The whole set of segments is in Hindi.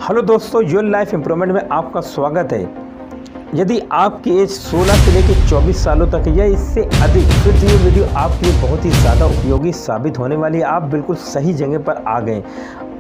हेलो दोस्तों, योर लाइफ इम्प्रूवमेंट में आपका स्वागत है। यदि आपकी एज 16 से लेकर 24 सालों तक है या इससे अधिक, फिर तो ये वीडियो आपके लिए बहुत ही ज़्यादा उपयोगी साबित होने वाली है। आप बिल्कुल सही जगह पर आ गए।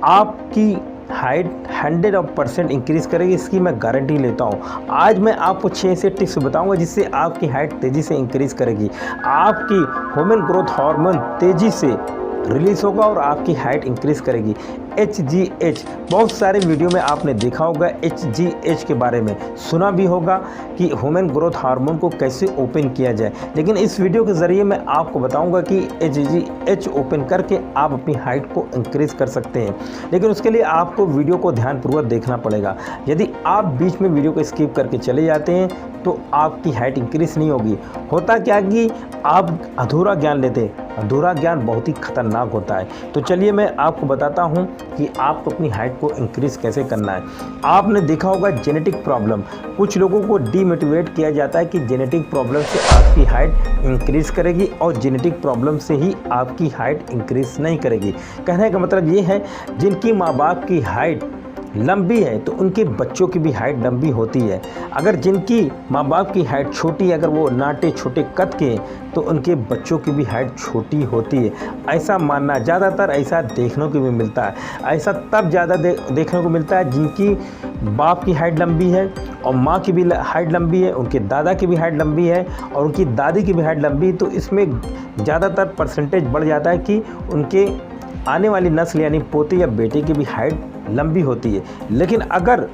आपकी हाइट 100% इंक्रीज़ करेगी, इसकी मैं गारंटी लेता हूँ। आज मैं आपको 6 ऐसे टिप्स बताऊंगा जिससे आपकी हाइट तेज़ी से इंक्रीज़ करेगी, आपकी ह्यूमन ग्रोथ हार्मोन तेज़ी से रिलीज़ होगा और आपकी हाइट इंक्रीज़ करेगी। HGH, बहुत सारे वीडियो में आपने देखा होगा, HGH के बारे में सुना भी होगा कि ह्यूमन ग्रोथ हार्मोन को कैसे ओपन किया जाए। लेकिन इस वीडियो के ज़रिए मैं आपको बताऊंगा कि HGH ओपन करके आप अपनी हाइट को इंक्रीज़ कर सकते हैं। लेकिन उसके लिए आपको वीडियो को ध्यानपूर्वक देखना पड़ेगा। यदि आप बीच में वीडियो को स्किप करके चले जाते हैं तो आपकी हाइट इंक्रीज़ नहीं होगी। होता क्या कि आप अधूरा ज्ञान लेते हैं। अधूरा ज्ञान बहुत ही खतरनाक होता है। तो चलिए मैं आपको बताता हूं कि आपको अपनी हाइट को इंक्रीज़ कैसे करना है। आपने देखा होगा जेनेटिक प्रॉब्लम, कुछ लोगों को डीमोटिवेट किया जाता है कि जेनेटिक प्रॉब्लम से आपकी हाइट इंक्रीज़ करेगी और जेनेटिक प्रॉब्लम से ही आपकी हाइट इंक्रीज़ नहीं करेगी। कहने का मतलब ये है, जिनकी माँ बाप की हाइट लंबी है तो उनके बच्चों की भी हाइट लंबी होती है। अगर जिनकी माँ बाप की हाइट छोटी है, अगर वो नाटे छोटे कद के हैं तो उनके बच्चों की भी हाइट छोटी होती है। ऐसा मानना, ज़्यादातर ऐसा देखने को भी मिलता है। ऐसा तब ज़्यादा देखने को मिलता है जिनकी बाप की हाइट लंबी है और माँ की भी हाइट लंबी है, उनके दादा की भी हाइट लंबी है और उनकी दादी की भी हाइट लंबी है। तो इसमें ज़्यादातर परसेंटेज बढ़ जाता है कि उनके आने वाली नस्ल यानी पोते या बेटे की भी हाइट लंबी होती है। लेकिन अगर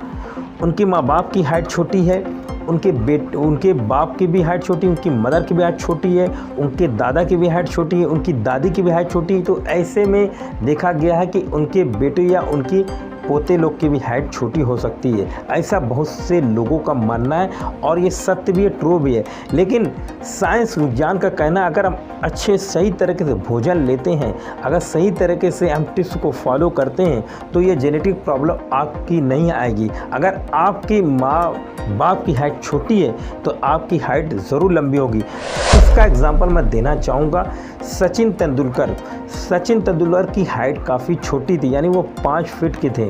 उनकी माँ बाप की हाइट छोटी है, उनके बाप की भी हाइट छोटी, उनकी मदर की भी हाइट छोटी है, उनके दादा की भी हाइट छोटी है, उनकी दादी की भी हाइट छोटी है, तो ऐसे में देखा गया है कि उनके बेटे या उनकी पोते लोग की भी हाइट छोटी हो सकती है। ऐसा बहुत से लोगों का मानना है और ये सत्य भी है, ट्रू भी है। लेकिन साइंस विज्ञान का कहना है, अगर हम अच्छे सही तरीके से भोजन लेते हैं, अगर सही तरीके से हम टिप्स को फॉलो करते हैं तो ये जेनेटिक प्रॉब्लम आपकी नहीं आएगी। अगर आपकी माँ बाप की हाइट छोटी है तो आपकी हाइट ज़रूर लंबी होगी। इसका एग्जांपल मैं देना चाहूँगा। सचिन तेंदुलकर की हाइट काफ़ी छोटी थी, यानी वो 5 फीट के थे।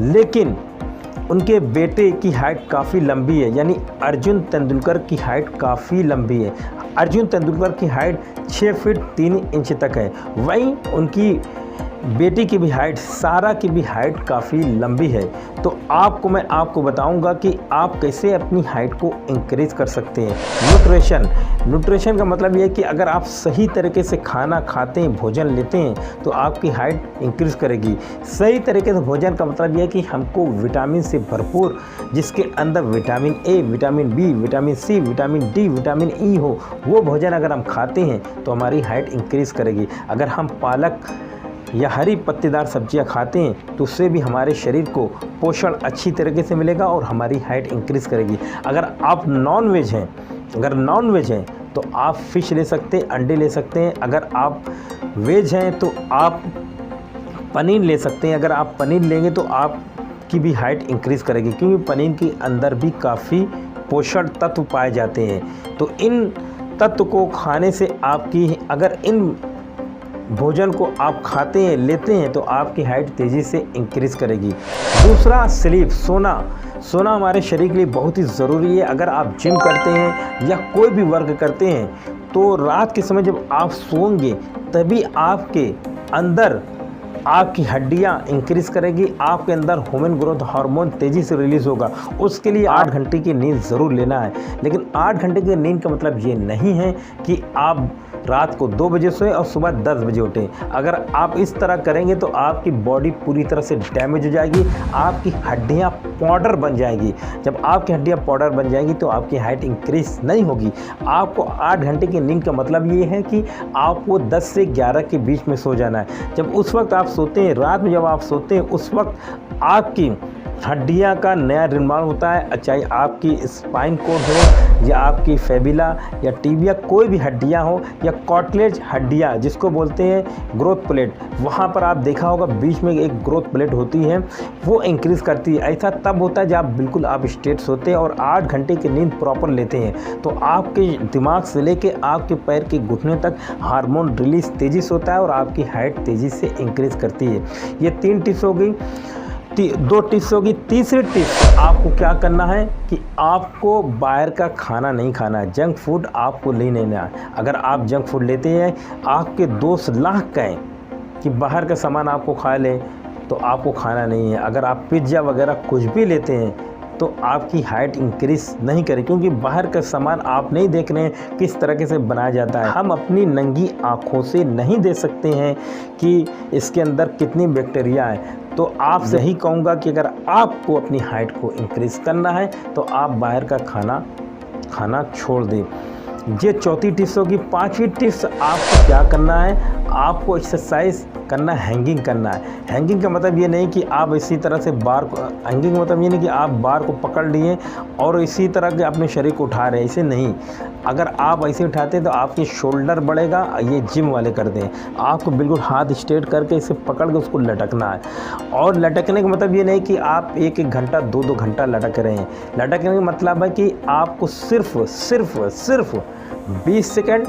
लेकिन उनके बेटे की हाइट काफ़ी लंबी है, यानी अर्जुन तेंदुलकर की हाइट काफ़ी लंबी है। अर्जुन तेंदुलकर की हाइट 6 फीट 3 इंच तक है। वहीं उनकी बेटी की भी हाइट, सारा की भी हाइट काफ़ी लंबी है। तो मैं आपको बताऊंगा कि आप कैसे अपनी हाइट को इंक्रीज़ कर सकते हैं। न्यूट्रिशन का मतलब यह है कि अगर आप सही तरीके से खाना खाते हैं, भोजन लेते हैं तो आपकी हाइट इंक्रीज़ करेगी। सही तरीके से भोजन का मतलब यह है कि हमको विटामिन से भरपूर, जिसके अंदर vitamin A, vitamin B, vitamin C, vitamin D, vitamin E हो, वो भोजन अगर हम खाते हैं तो हमारी हाइट इंक्रीज़ करेगी। अगर हम पालक या हरी पत्तेदार सब्जियां खाते हैं तो उससे भी हमारे शरीर को पोषण अच्छी तरीके से मिलेगा और हमारी हाइट इंक्रीज़ करेगी। अगर आप नॉन वेज हैं तो आप फ़िश ले सकते हैं, अंडे ले सकते हैं। अगर आप वेज हैं तो आप पनीर ले सकते हैं। अगर आप पनीर लेंगे तो आपकी भी हाइट इंक्रीज़ करेगी, क्योंकि पनीर के अंदर भी काफ़ी पोषण तत्व पाए जाते हैं। तो इन तत्व को खाने से अगर इन भोजन को आप खाते हैं, लेते हैं तो आपकी हाइट तेज़ी से इंक्रीज़ करेगी। दूसरा, स्लीप, सोना हमारे शरीर के लिए बहुत ही ज़रूरी है। अगर आप जिम करते हैं या कोई भी वर्क करते हैं तो रात के समय जब आप सोएंगे तभी आपके अंदर आपकी हड्डियाँ इंक्रीज़ करेगी, आपके अंदर ह्यूमन ग्रोथ हार्मोन तेज़ी से रिलीज़ होगा। उसके लिए 8 घंटे की नींद ज़रूर लेना है। लेकिन 8 घंटे की नींद का मतलब ये नहीं है कि आप रात को 2 बजे सोएं और सुबह 10 बजे उठें। अगर आप इस तरह करेंगे तो आपकी बॉडी पूरी तरह से डैमेज हो जाएगी, आपकी हड्डियाँ पाउडर बन जाएगी। जब आपकी हड्डियाँ पाउडर बन जाएंगी तो आपकी हाइट इंक्रीज़ नहीं होगी। आपको 8 घंटे की नींद का मतलब ये है कि आपको 10 से 11 के बीच में सो जाना है। जब उस वक्त आप सोते हैं, रात में जब आप सोते हैं, उस वक्त आपकी हड्डियाँ का नया निर्माण होता है। चाहे आपकी स्पाइन कोड हो या आपकी फेबिला या टीबिया, कोई भी हड्डियाँ हो, या कॉटलेज हड्डियाँ जिसको बोलते हैं ग्रोथ प्लेट, वहाँ पर आप देखा होगा बीच में एक ग्रोथ प्लेट होती है, वो इंक्रीज़ करती है। ऐसा तब होता है जब बिल्कुल आप स्ट्रेट सोते हैं और 8 घंटे की नींद प्रॉपर लेते हैं, तो आपके दिमाग से लेके आपके पैर के घुटने तक हार्मोन रिलीज तेज़ी से होता है और आपकी हाइट तेज़ी से इंक्रीज़ करती है। ये 3 टिप्स हो गई। दो टिप्स होगी। तीसरी टिप्स आपको क्या करना है कि आपको बाहर का खाना नहीं खाना है, जंक फूड आपको नहीं लेना है। अगर आप जंक फूड लेते हैं, आपके दोस्त लाख कहें कि बाहर का सामान आपको खा लें, तो आपको खाना नहीं है। अगर आप पिज्ज़ा वगैरह कुछ भी लेते हैं तो आपकी हाइट इंक्रीज़ नहीं करे, क्योंकि बाहर का सामान आप नहीं देख रहे हैं किस तरीके से बनाया जाता है। हम अपनी नंगी आँखों से नहीं देख सकते हैं कि इसके अंदर कितनी बैक्टीरिया है। तो आपसे यही कहूँगा कि अगर आपको अपनी हाइट को इंक्रीज़ करना है तो आप बाहर का खाना छोड़ दें। ये चौथी टिप्स होगी। पांचवी टिप्स आपको क्या करना है, आपको एक्सरसाइज करना, हैंगिंग करना है। हैंगिंग का मतलब ये नहीं कि आप इसी तरह से हैंगिंग का मतलब ये नहीं कि आप बार को पकड़ लिए और इसी तरह के अपने शरीर को उठा रहे हैं, इसे नहीं। अगर आप ऐसे उठाते हैं तो आपके शोल्डर बढ़ेगा, ये जिम वाले करते हैं। आपको बिल्कुल हाथ स्ट्रेट करके इसे पकड़ के उसको लटकना है। और लटकने का मतलब ये नहीं कि आप 1-1 घंटा 2-2 घंटा लटक रहे हैं। लटकने का मतलब है कि आपको सिर्फ 20 सेकंड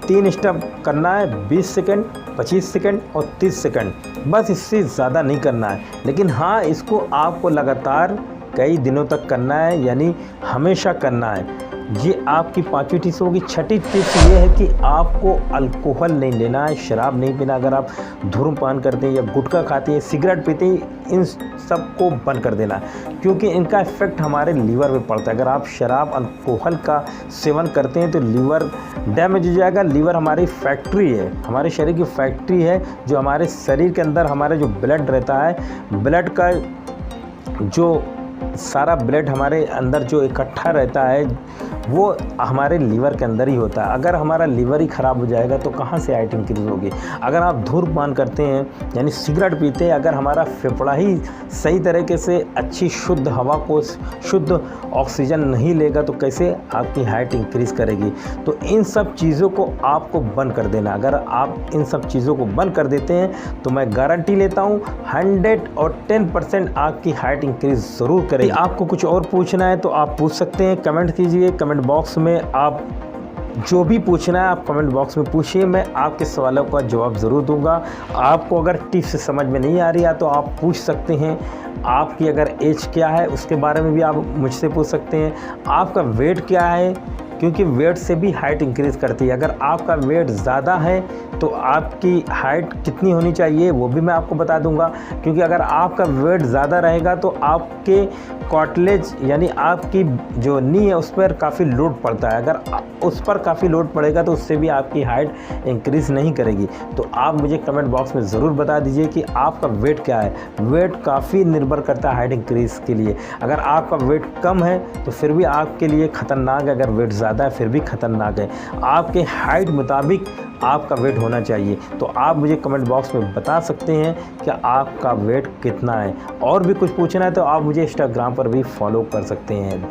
3 स्टेप करना है, 20 सेकंड, 25 सेकंड और 30 सेकंड, बस इससे ज़्यादा नहीं करना है। लेकिन हाँ, इसको आपको लगातार कई दिनों तक करना है, यानी हमेशा करना है। ये आपकी पांचवी टिप्स होगी। छठी टिप्स ये है कि आपको अल्कोहल नहीं लेना है, शराब नहीं पीना। अगर आप धूम्रपान करते हैं या गुटखा खाते हैं, सिगरेट पीते हैं, इन सब को बंद कर देना है, क्योंकि इनका इफेक्ट हमारे लीवर पे पड़ता है। अगर आप शराब, अल्कोहल का सेवन करते हैं तो लीवर डैमेज हो जाएगा। लीवर हमारी फैक्ट्री है, हमारे शरीर की फैक्ट्री है, जो हमारे शरीर के अंदर हमारे जो ब्लड रहता है, ब्लड का जो सारा ब्लड हमारे अंदर जो इकट्ठा रहता है वो हमारे लीवर के अंदर ही होता है। अगर हमारा लीवर ही ख़राब हो जाएगा तो कहाँ से हाइट इंक्रीज़ होगी। अगर आप धूम्रपान करते हैं यानी सिगरेट पीते हैं, अगर हमारा फेफड़ा ही सही तरीके से अच्छी शुद्ध हवा को, शुद्ध ऑक्सीजन नहीं लेगा तो कैसे आपकी हाइट इंक्रीज़ करेगी। तो इन सब चीज़ों को आपको बंद कर देना। अगर आप इन सब चीज़ों को बंद कर देते हैं तो मैं गारंटी लेता हूँ 110% आपकी हाइट इंक्रीज़ ज़रूर करेगी। आपको कुछ और पूछना है तो आप पूछ सकते हैं, कमेंट कीजिए। कमेंट बॉक्स में आप जो भी पूछना है आप कमेंट बॉक्स में पूछिए, मैं आपके सवालों का जवाब ज़रूर दूंगा। आपको अगर टिप्स समझ में नहीं आ रही है तो आप पूछ सकते हैं। आपकी अगर एज क्या है उसके बारे में भी आप मुझसे पूछ सकते हैं। आपका वेट क्या है, क्योंकि वेट से भी हाइट इंक्रीज़ करती है। अगर आपका वेट ज़्यादा है तो आपकी हाइट कितनी होनी चाहिए वो भी मैं आपको बता दूंगा, क्योंकि अगर आपका वेट ज़्यादा रहेगा तो आपके कॉटलेज यानी आपकी जो नी है उस पर काफ़ी लोड पड़ता है। अगर उस पर काफ़ी लोड पड़ेगा तो उससे भी आपकी हाइट इंक्रीज़ नहीं करेगी। तो आप मुझे कमेंट बॉक्स में ज़रूर बता दीजिए कि आपका वेट क्या है। वेट काफ़ी निर्भर करता है हाइट इंक्रीज़ के लिए। अगर आपका वेट कम है तो फिर भी आपके लिए ख़तरनाक है, अगर वेट ज़्यादा है फिर भी ख़तरनाक है। आपके हाइट मुताबिक आपका वेट होना चाहिए। तो आप मुझे कमेंट बॉक्स में बता सकते हैं कि आपका वेट कितना है। और भी कुछ पूछना है तो आप मुझे इंस्टाग्राम पर भी फॉलो कर सकते हैं।